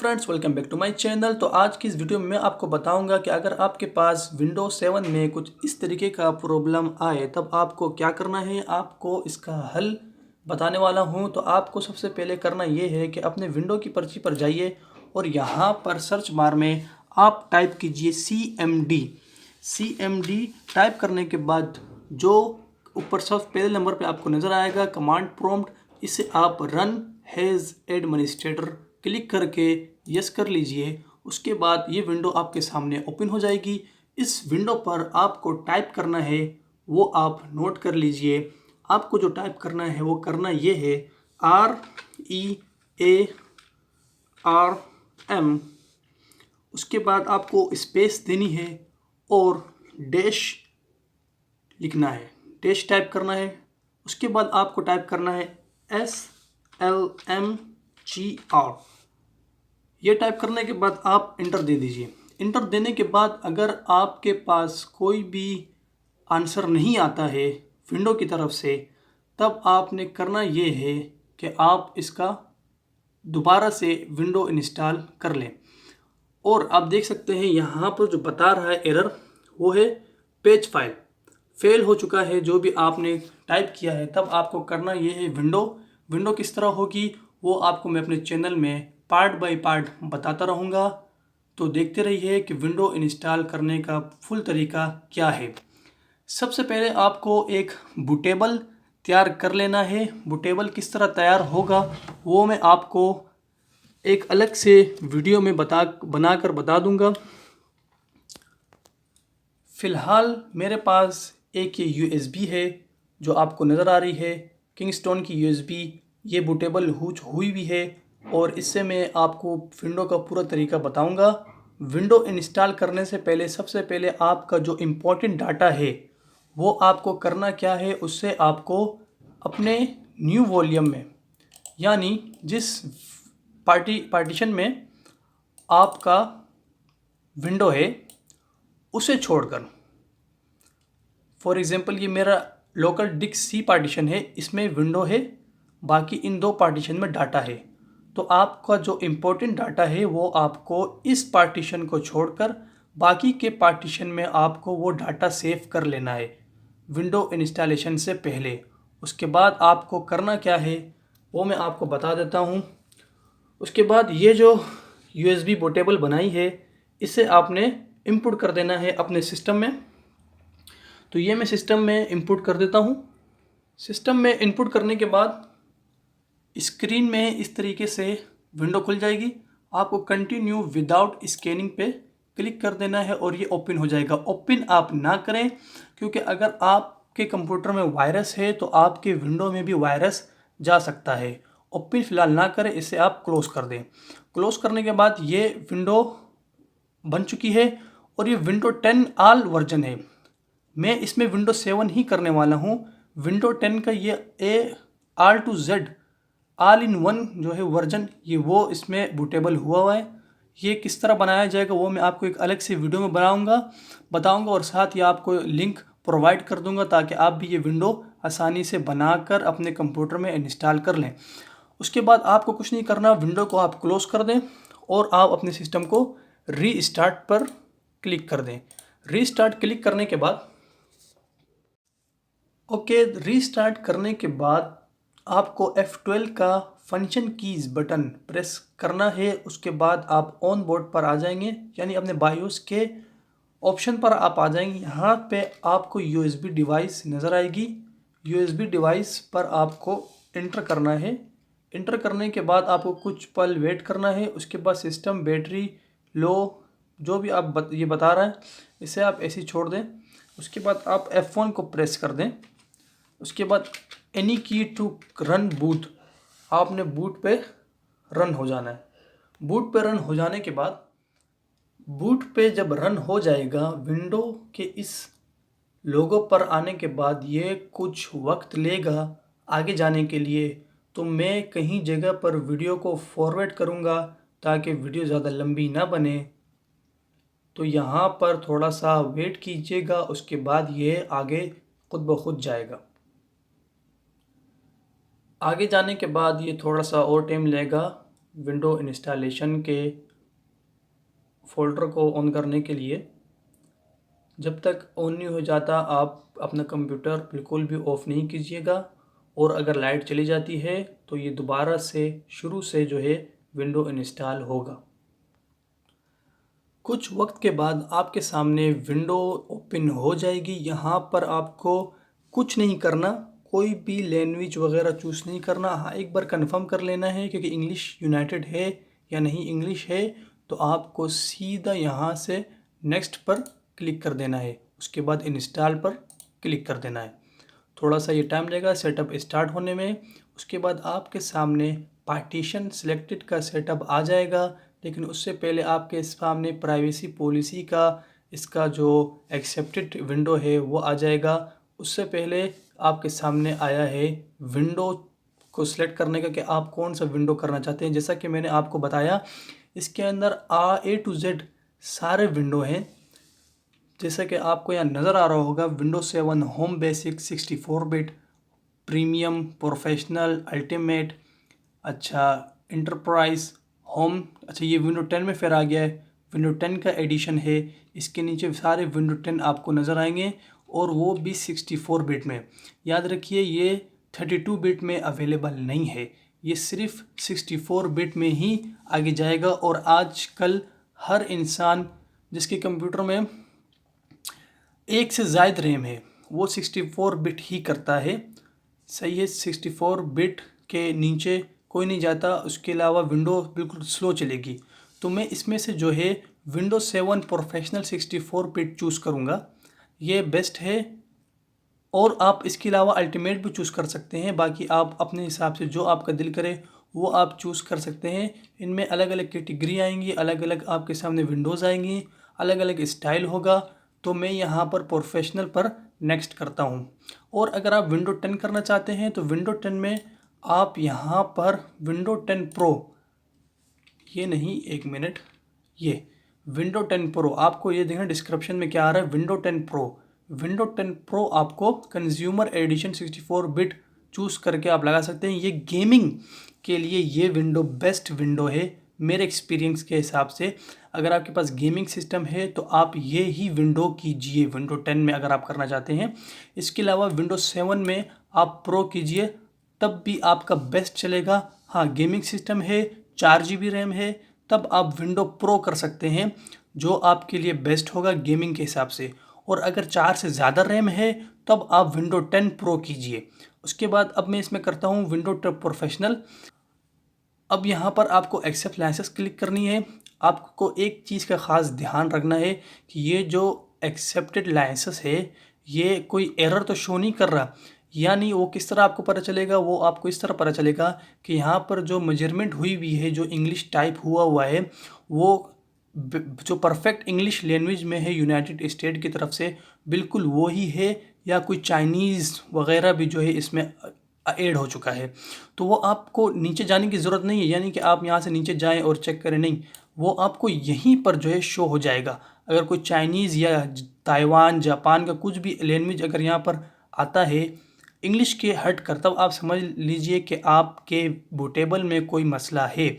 Friends, welcome back to my channel. तो आज की इस वीडियो में मैं आपको बताऊंगा कि अगर आपके पास विंडोज 7 में कुछ इस तरीके का प्रॉब्लम आए तब आपको क्या करना है। आपको इसका हल बताने वाला हूं। तो आपको सबसे पहले करना ये है कि अपने विंडो की पर्ची पर जाइए और यहाँ पर सर्च बार में आप टाइप कीजिए CMD। टाइप करने के बाद जो ऊपर सबसे पहले नंबर पे आपको नज़र आएगा कमांड प्रॉम्प्ट, इसे आप रन हैज़ एडमिनिस्ट्रेटर क्लिक करके यस कर लीजिए। उसके बाद ये विंडो आपके सामने ओपन हो जाएगी। इस विंडो पर आपको टाइप करना है वो आप नोट कर लीजिए। आपको जो टाइप करना है वो करना ये है REARM। उसके बाद आपको स्पेस देनी है और डैश लिखना है, डैश टाइप करना है। उसके बाद आपको टाइप करना है SLMGR। ये टाइप करने के बाद आप इंटर दे दीजिए। इंटर देने के बाद अगर आपके पास कोई भी आंसर नहीं आता है विंडो की तरफ से, तब आपने करना ये है कि आप इसका दोबारा से विंडो इंस्टॉल कर लें। और आप देख सकते हैं यहाँ पर जो बता रहा है एरर, वो है पेज फाइल फेल हो चुका है जो भी आपने टाइप किया है। तब आपको करना ये है विंडो किस तरह होगी वो आपको मैं अपने चैनल में पार्ट बाय पार्ट बताता रहूँगा। तो देखते रहिए कि विंडो इंस्टॉल करने का फुल तरीका क्या है। सबसे पहले आपको एक बूटेबल तैयार कर लेना है। बूटेबल किस तरह तैयार होगा वो मैं आपको एक अलग से वीडियो में बनाकर बता दूंगा। फ़िलहाल मेरे पास एक ये USB है जो आपको नज़र आ रही है, किंगस्टोन की USB। ये बूटेबल हुई भी है और इससे मैं आपको विंडो का पूरा तरीका बताऊंगा। विंडो इंस्टॉल करने से पहले सबसे पहले आपका जो इम्पोर्टेंट डाटा है वो आपको करना क्या है, उससे आपको अपने न्यू वॉल्यूम में, यानी जिस पार्टीशन में आपका विंडो है उसे छोड़कर, फॉर एग्ज़ाम्पल ये मेरा लोकल डिस्क C पार्टीशन है, इसमें विंडो है, बाकी इन दो पार्टीशन में डाटा है। तो आपका जो इम्पोर्टेंट डाटा है वो आपको इस पार्टीशन को छोड़कर बाकी के पार्टीशन में आपको वो डाटा सेव कर लेना है विंडो इंस्टॉलेशन से पहले। उसके बाद आपको करना क्या है वो मैं आपको बता देता हूँ। उसके बाद ये जो USB बूटेबल बनाई है इसे आपने इंपोर्ट कर देना है अपने सिस्टम में। तो ये मैं सिस्टम में इंपोर्ट कर देता हूँ। सिस्टम में इंपोर्ट करने के बाद स्क्रीन में इस तरीके से विंडो खुल जाएगी। आपको कंटिन्यू विदाउट स्कैनिंग पे क्लिक कर देना है और ये ओपन हो जाएगा। ओपन आप ना करें क्योंकि अगर आपके कंप्यूटर में वायरस है तो आपके विंडो में भी वायरस जा सकता है। ओपन फिलहाल ना करें, इसे आप क्लोज कर दें। क्लोज करने के बाद ये विंडो बन चुकी है और ये विंडो 10 ऑल वर्जन है। मैं इसमें विंडो 7 ही करने वाला हूँ। विंडो 10 का ये A to Z all in one जो है वर्जन, ये वो इसमें बूटेबल हुआ है। ये किस तरह बनाया जाएगा वो मैं आपको एक अलग से वीडियो में बताऊंगा और साथ ही आपको लिंक प्रोवाइड कर दूंगा ताकि आप भी ये विंडो आसानी से बनाकर अपने कंप्यूटर में इंस्टॉल कर लें। उसके बाद आपको कुछ नहीं करना, विंडो को आप क्लोज कर दें और आप अपने सिस्टम को रीस्टार्ट पर क्लिक कर दें। रीस्टार्ट क्लिक करने के बाद रीस्टार्ट करने के बाद आपको F12 का फंक्शन कीज़ बटन प्रेस करना है। उसके बाद आप ऑन बोर्ड पर आ जाएंगे, यानी अपने बायोस के ऑप्शन पर आप आ जाएंगे। यहाँ पे आपको USB डिवाइस नज़र आएगी। USB डिवाइस पर आपको इंटर करना है। इंटर करने के बाद आपको कुछ पल वेट करना है। उसके बाद सिस्टम बैटरी लो जो भी आप ये बता रहा है इसे आप ऐसे ही छोड़ दें। उसके बाद आप F1 को प्रेस कर दें। उसके बाद एनी की टू रन बूट, आपने बूट पे रन हो जाना है। बूट पे रन हो जाने के बाद बूट पे जब रन हो जाएगा विंडो के इस लोगो पर आने के बाद ये कुछ वक्त लेगा आगे जाने के लिए। तो मैं कहीं जगह पर वीडियो को फॉरवर्ड करूँगा ताकि वीडियो ज़्यादा लंबी ना बने। तो यहाँ पर थोड़ा सा वेट कीजिएगा, उसके बाद ये आगे खुद ब खुद जाएगा। आगे जाने के बाद ये थोड़ा सा और टाइम लेगा। विंडो इंस्टॉलेशन के फ़ोल्डर को ऑन करने के लिए। जब तक ऑन नहीं हो जाता आप अपना कंप्यूटर बिल्कुल भी ऑफ़ नहीं कीजिएगा, और अगर लाइट चली जाती है तो ये दोबारा से शुरू से जो है विंडो इंस्टॉल होगा। कुछ वक्त के बाद आपके सामने विंडो ओपन हो जाएगी। यहाँ पर आपको कुछ नहीं करना, कोई भी लैंग्वेज वगैरह चूज़ नहीं करना। हाँ, एक बार कंफर्म कर लेना है क्योंकि इंग्लिश यूनाइटेड है या नहीं इंग्लिश है, तो आपको सीधा यहाँ से नेक्स्ट पर क्लिक कर देना है। उसके बाद इंस्टॉल पर क्लिक कर देना है। थोड़ा सा ये टाइम लगेगा सेटअप स्टार्ट होने में। उसके बाद आपके सामने पार्टीशन सिलेक्टेड का सेटअप आ जाएगा, लेकिन उससे पहले आपके सामने प्राइवेसी पॉलिसी का इसका जो एक्सेप्टेड विंडो है वो आ जाएगा। उससे पहले आपके सामने आया है विंडो को सिलेक्ट करने का कि आप कौन सा विंडो करना चाहते हैं। जैसा कि मैंने आपको बताया, इसके अंदर A to Z सारे विंडो हैं। जैसा कि आपको यहाँ नज़र आ रहा होगा, Windows 7 home basic 64 bit, premium, professional, ultimate, अच्छा इंटरप्राइज, होम। अच्छा, ये विंडो 10 में फिर आ गया है, विंडो 10 का एडिशन है। इसके नीचे सारे विंडो 10 आपको नज़र आएंगे, और वो भी 64 बिट में। याद रखिए, ये 32 बिट में अवेलेबल नहीं है, ये सिर्फ 64 बिट में ही आगे जाएगा। और आजकल हर इंसान जिसके कंप्यूटर में एक से ज़ायद रैम है वो 64 बिट ही करता है। सही है, 64 बिट के नीचे कोई नहीं जाता, उसके अलावा विंडो बिल्कुल स्लो चलेगी। तो मैं इसमें से जो है विंडो 7 प्रोफेशनल 64 बिट चूज़ करूँगा, ये बेस्ट है। और आप इसके अलावा अल्टीमेट भी चूज़ कर सकते हैं। बाकी आप अपने हिसाब से जो आपका दिल करे वो आप चूज़ कर सकते हैं। इनमें अलग अलग कैटेगरी आएंगी, अलग अलग आपके सामने विंडोज़ आएंगी, अलग अलग स्टाइल होगा। तो मैं यहाँ पर प्रोफेशनल पर नेक्स्ट करता हूँ। और अगर आप विंडो 10 करना चाहते हैं तो विंडो 10 में आप यहाँ पर विंडो 10 प्रो, ये नहीं, एक मिनट, ये विंडो 10 प्रो, आपको ये देखना डिस्क्रिप्शन में क्या आ रहा है, विंडो 10 प्रो। विंडो 10 प्रो आपको कंज्यूमर एडिशन 64 बिट चूज़ करके आप लगा सकते हैं। ये गेमिंग के लिए ये विंडो बेस्ट विंडो है मेरे एक्सपीरियंस के हिसाब से। अगर आपके पास गेमिंग सिस्टम है तो आप ये ही विंडो कीजिए विंडो 10 में अगर आप करना चाहते हैं। इसके अलावा विंडो 7 में आप प्रो कीजिए, तब भी आपका बेस्ट चलेगा। हाँ, गेमिंग सिस्टम है, 4 GB रैम है, तब आप विंडो प्रो कर सकते हैं, जो आपके लिए बेस्ट होगा गेमिंग के हिसाब से। और अगर 4 से ज़्यादा रैम है तब आप विंडो 10 प्रो कीजिए। उसके बाद अब मैं इसमें करता हूँ विंडो 10 प्रोफेशनल। अब यहाँ पर आपको एक्सेप्ट लाइसेंस क्लिक करनी है। आपको एक चीज़ का ख़ास ध्यान रखना है कि ये जो एक्सेप्टेड लाइसेंस है ये कोई एरर तो शो नहीं कर रहा। यानी वो किस तरह आपको पता चलेगा, वो आपको इस तरह पता चलेगा कि यहाँ पर जो मेजरमेंट हुई हुई है, जो इंग्लिश टाइप हुआ हुआ है, वो जो परफेक्ट इंग्लिश लैंग्वेज में है यूनाइटेड स्टेट की तरफ से, बिल्कुल वो ही है, या कोई चाइनीज़ वगैरह भी जो है इसमें ऐड हो चुका है। तो वो आपको नीचे जाने की ज़रूरत नहीं है, यानी कि आप यहाँ से नीचे जाएं और चेक करें, नहीं, वो आपको यहीं पर जो है शो हो जाएगा। अगर कोई चाइनीज़ या ताइवान, जापान का कुछ भी लैंग्वेज अगर यहाँ पर आता है इंग्लिश के हट कर, तब आप समझ लीजिए कि आपके बूटेबल में कोई मसला है,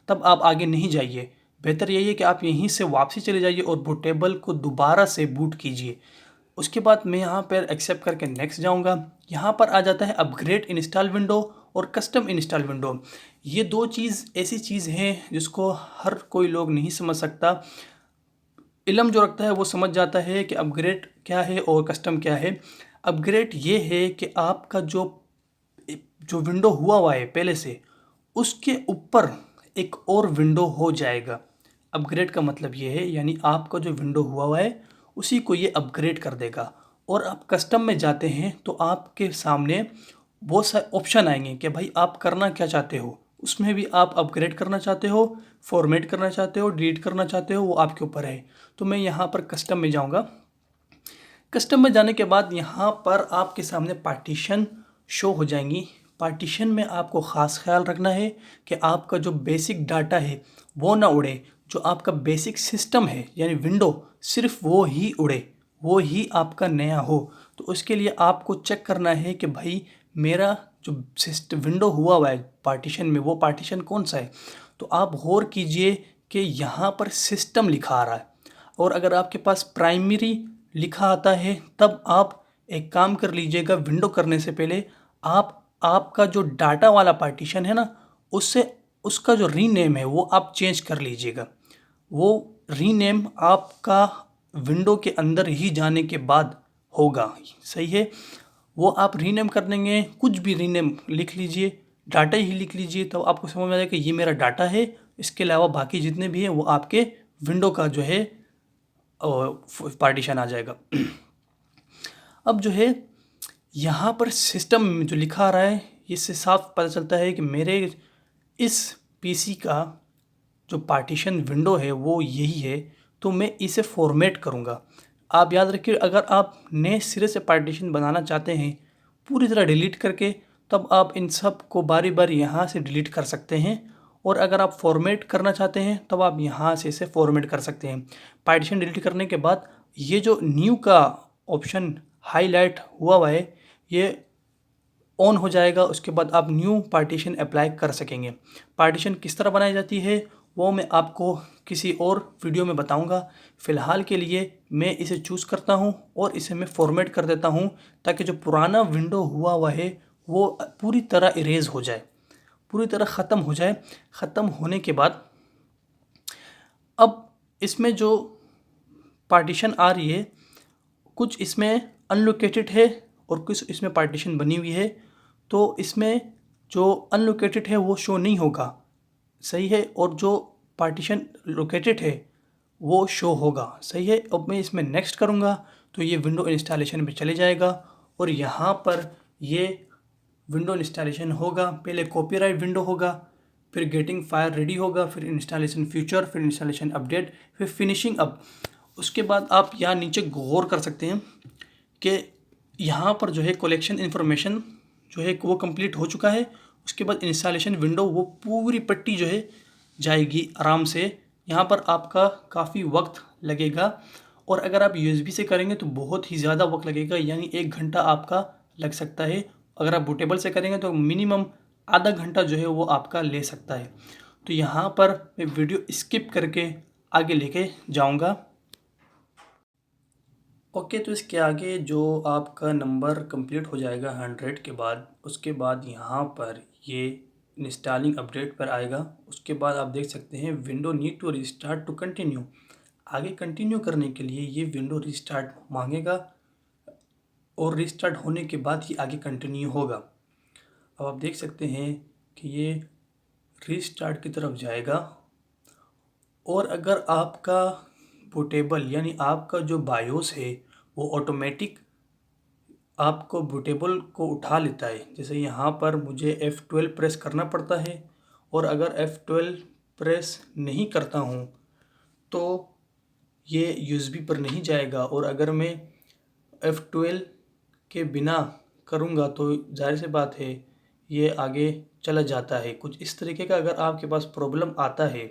तब आप आगे नहीं जाइए। बेहतर यही है कि आप यहीं से वापसी चले जाइए और बूटेबल को दोबारा से बूट कीजिए। उसके बाद मैं यहाँ पर एक्सेप्ट करके नेक्स्ट जाऊँगा। यहाँ पर आ जाता है अपग्रेड इंस्टॉल विंडो और कस्टम इंस्टॉल विंडो। ये दो चीज़ ऐसी चीज़ हैं जिसको हर कोई लोग नहीं समझ सकता। इल्म जो रखता है वो समझ जाता है कि अपग्रेड क्या है और कस्टम क्या है। अपग्रेड ये है कि आपका जो जो विंडो हुआ है पहले से, उसके ऊपर एक और विंडो हो जाएगा। अपग्रेड का मतलब ये है, यानी आपका जो विंडो हुआ है उसी को ये अपग्रेड कर देगा। और आप कस्टम में जाते हैं तो आपके सामने बहुत सारे ऑप्शन आएंगे कि भाई आप करना क्या चाहते हो। उसमें भी आप अपग्रेड करना चाहते हो, फॉर्मेट करना चाहते हो, डिलीट करना चाहते हो, वो आपके ऊपर है। तो मैं यहाँ पर कस्टम में जाऊँगा। कस्टम में जाने के बाद यहाँ पर आपके सामने पार्टीशन शो हो जाएंगी। पार्टीशन में आपको ख़ास ख्याल रखना है कि आपका जो बेसिक डाटा है वो ना उड़े। जो आपका बेसिक सिस्टम है यानी विंडो, सिर्फ वो ही उड़े, वो ही आपका नया हो। तो उसके लिए आपको चेक करना है कि भाई मेरा जो सिस्टम विंडो हुआ है पार्टीशन में, वो पार्टीशन कौन सा है। तो आप गौर कीजिए कि यहाँ पर सिस्टम लिखा आ रहा है, और अगर आपके पास प्राइमरी लिखा आता है तब आप एक काम कर लीजिएगा, विंडो करने से पहले आप आपका जो डाटा वाला पार्टीशन है ना, उससे उसका जो रीनेम है वो आप चेंज कर लीजिएगा। वो रीनेम आपका विंडो के अंदर ही जाने के बाद होगा, सही है। वो आप रीनेम कर देंगे, कुछ भी रीनेम लिख लीजिए, डाटा ही लिख लीजिए, तो आपको समझ में आ जाएगा कि ये मेरा डाटा है। इसके अलावा बाकी जितने भी हैं वो आपके विंडो का जो है पार्टीशन आ जाएगा। अब जो है यहाँ पर सिस्टम में जो लिखा आ रहा है, इससे साफ पता चलता है कि मेरे इस पीसी का जो पार्टीशन विंडो है वो यही है, तो मैं इसे फॉर्मेट करूँगा। आप याद रखिए, अगर आप नए सिरे से पार्टीशन बनाना चाहते हैं पूरी तरह डिलीट करके, तब आप इन सब को बारी बारी यहाँ से डिलीट कर सकते हैं, और अगर आप फॉर्मेट करना चाहते हैं तब आप यहाँ से इसे फॉर्मेट कर सकते हैं। पार्टीशन डिलीट करने के बाद ये जो न्यू का ऑप्शन हाईलाइट हुआ है ये ऑन हो जाएगा। उसके बाद आप न्यू पार्टीशन अप्लाई कर सकेंगे। पार्टीशन किस तरह बनाई जाती है वो मैं आपको किसी और वीडियो में बताऊंगा। फ़िलहाल के लिए मैं इसे चूज़ करता हूं और इसे मैं फॉर्मेट कर देता हूं, ताकि जो पुराना विंडो हुआ है वो पूरी तरह इरेज हो जाए, पूरी तरह ख़त्म हो जाए। ख़त्म होने के बाद अब इसमें जो पार्टीशन आ रही है, कुछ इसमें अनलोकेटेड है और कुछ इसमें पार्टीशन बनी हुई है। तो इसमें जो अनलोकेटेड है वो शो नहीं होगा, सही है, और जो पार्टीशन लोकेटेड है वो शो होगा, सही है। अब मैं इसमें नेक्स्ट करूँगा तो ये विंडो इंस्टॉलेशन में चले जाएगा, और यहाँ पर ये विंडो इंस्टॉलेशन होगा। पहले कॉपीराइट विंडो होगा, फिर गेटिंग फाइल रेडी होगा, फिर इंस्टॉलेशन फ्यूचर, फिर इंस्टॉलेशन अपडेट, फिर फिनिशिंग अप। उसके बाद आप यहाँ नीचे गौर कर सकते हैं कि यहाँ पर जो है कलेक्शन इन्फॉर्मेशन जो है वो कंप्लीट हो चुका है। उसके बाद इंस्टॉलेशन विंडो वो पूरी पट्टी जो है जाएगी आराम से। यहाँ पर आपका काफ़ी वक्त लगेगा, और अगर आप यूएसबी से करेंगे तो बहुत ही ज़्यादा वक्त लगेगा, यानी 1 घंटा आपका लग सकता है। अगर आप बूटेबल से करेंगे तो मिनिमम आधा घंटा जो है वो आपका ले सकता है। तो यहाँ पर मैं वीडियो स्किप करके आगे लेके जाऊँगा। ओके, तो इसके आगे जो आपका नंबर कंप्लीट हो जाएगा 100 के बाद, उसके बाद यहाँ पर ये इंस्टॉलिंग अपडेट पर आएगा। उसके बाद आप देख सकते हैं window need to restart to continue. आगे कंटिन्यू करने के लिए ये विंडो रिस्टार्ट मांगेगा, और रिस्टार्ट होने के बाद ही आगे कंटिन्यू होगा। अब आप देख सकते हैं कि ये रिस्टार्ट की तरफ जाएगा, और अगर आपका बूटेबल यानी आपका जो बायोस है वो ऑटोमेटिक आपको बूटेबल को उठा लेता है, जैसे यहाँ पर मुझे F12 प्रेस करना पड़ता है, और अगर F12 प्रेस नहीं करता हूँ तो ये यूएसबी पर नहीं जाएगा, और अगर मैं F12 के बिना करूँगा तो जाहिर सी बात है ये आगे चला जाता है। कुछ इस तरीके का अगर आपके पास प्रॉब्लम आता है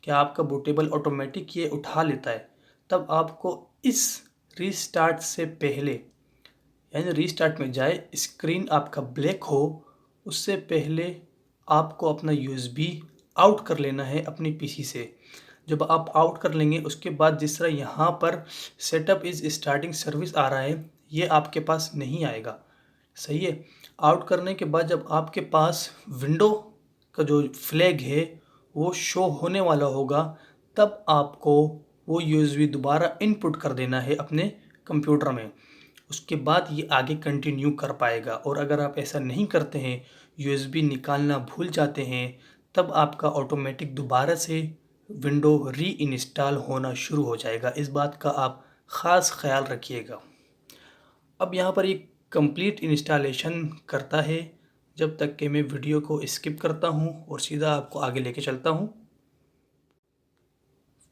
कि आपका बूटेबल ऑटोमेटिक ये उठा लेता है, तब आपको इस रीस्टार्ट से पहले, यानी रीस्टार्ट में जाए, स्क्रीन आपका ब्लैक हो, उससे पहले आपको अपना यूएसबी आउट कर लेना है अपनी पीसी से। जब आप आउट कर लेंगे उसके बाद जिस तरह यहाँ पर सेटअप इज़ स्टार्टिंग सर्विस आ रहा है, ये आपके पास नहीं आएगा, सही है। आउट करने के बाद जब आपके पास विंडो का जो फ्लैग है वो शो होने वाला होगा, तब आपको वो यूएसबी दोबारा इनपुट कर देना है अपने कंप्यूटर में। उसके बाद ये आगे कंटिन्यू कर पाएगा। और अगर आप ऐसा नहीं करते हैं, यूएसबी निकालना भूल जाते हैं, तब आपका ऑटोमेटिक दोबारा से विंडो री इंस्टॉल होना शुरू हो जाएगा। इस बात का आप ख़ास ख्याल रखिएगा। अब यहाँ पर ये कंप्लीट इंस्टॉलेशन करता है, जब तक कि मैं वीडियो को स्किप करता हूँ और सीधा आपको आगे लेके चलता हूँ।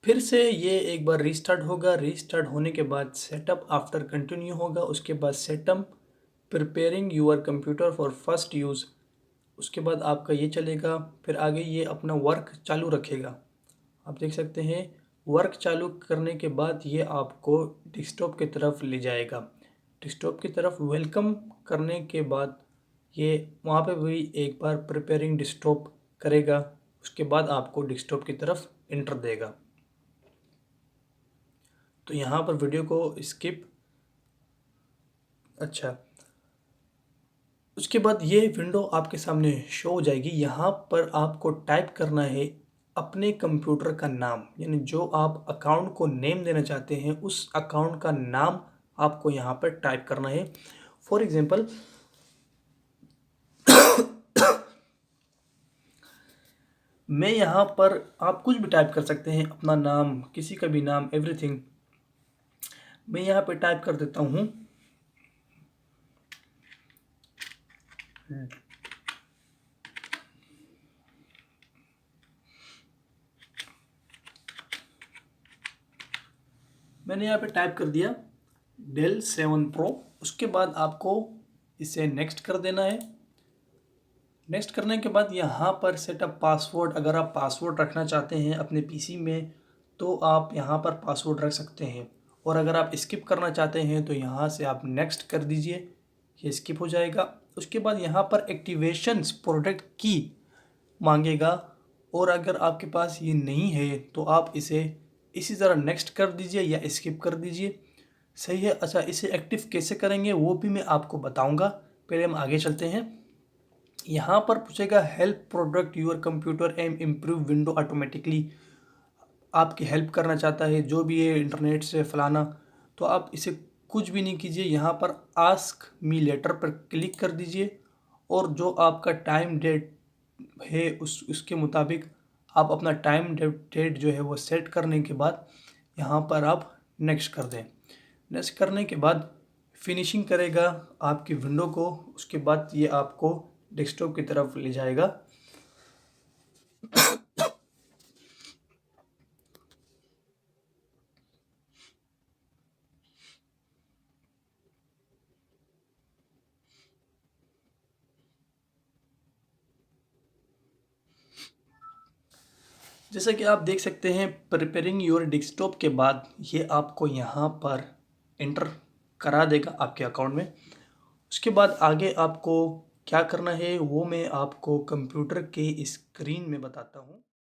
फिर से ये एक बार रीस्टार्ट होगा। रीस्टार्ट होने के बाद सेटअप आफ्टर कंटिन्यू होगा। उसके बाद setup preparing your computer for first use, उसके बाद आपका ये चलेगा। फिर आगे ये अपना वर्क चालू रखेगा। आप देख सकते हैं वर्क चालू करने के बाद ये आपको डेस्कटॉप की तरफ ले जाएगा। डेस्कटॉप की तरफ वेलकम करने के बाद ये वहाँ पे भी एक बार प्रिपेयरिंग डेस्कटॉप करेगा। उसके बाद आपको डेस्कटॉप की तरफ एंटर देगा। तो यहाँ पर वीडियो को स्किप, अच्छा, उसके बाद ये विंडो आपके सामने शो हो जाएगी। यहाँ पर आपको टाइप करना है अपने कंप्यूटर का नाम, यानी जो आप अकाउंट को नेम देना चाहते हैं उस अकाउंट का नाम आपको यहाँ पर टाइप करना है। फॉर एग्जांपल मैं यहाँ पर, आप कुछ भी टाइप कर सकते हैं, अपना नाम, किसी का भी नाम, एवरीथिंग। मैं यहाँ पे टाइप कर देता हूँ मैंने यहाँ पे टाइप कर दिया डेल 7 प्रो। उसके बाद आपको इसे नेक्स्ट कर देना है। नेक्स्ट करने के बाद यहाँ पर सेटअप पासवर्ड, अगर आप पासवर्ड रखना चाहते हैं अपने पीसी में तो आप यहाँ पर पासवर्ड रख सकते हैं, और अगर आप स्किप करना चाहते हैं तो यहाँ से आप नेक्स्ट कर दीजिए, ये स्किप हो जाएगा। उसके बाद यहाँ पर एक्टिवेशंस प्रोडक्ट की मांगेगा, और अगर आपके पास ये नहीं है तो आप इसे इसी तरह नेक्स्ट कर दीजिए या स्किप कर दीजिए। सही है। अच्छा, इसे एक्टिव कैसे करेंगे वो भी मैं आपको बताऊंगा। पहले हम आगे चलते हैं। यहाँ पर पूछेगा help product your computer and improve window automatically. आपकी हेल्प करना चाहता है जो भी है इंटरनेट से फलाना, तो आप इसे कुछ भी नहीं कीजिए, यहाँ पर आस्क मी लेटर पर क्लिक कर दीजिए, और जो आपका टाइम डेट है उसके मुताबिक आप अपना टाइम डेट जो है वो सेट करने के बाद यहाँ पर आप नेक्स्ट कर दें। नेक्स्ट करने के बाद फिनिशिंग करेगा आपकी विंडो को। उसके बाद ये आपको डेस्कटॉप की तरफ ले जाएगा। जैसा कि आप देख सकते हैं प्रिपेयरिंग योर डेस्कटॉप के बाद ये आपको यहाँ पर एंटर करा देगा आपके अकाउंट में। उसके बाद आगे आपको क्या करना है वो मैं आपको कंप्यूटर के स्क्रीन में बताता हूँ।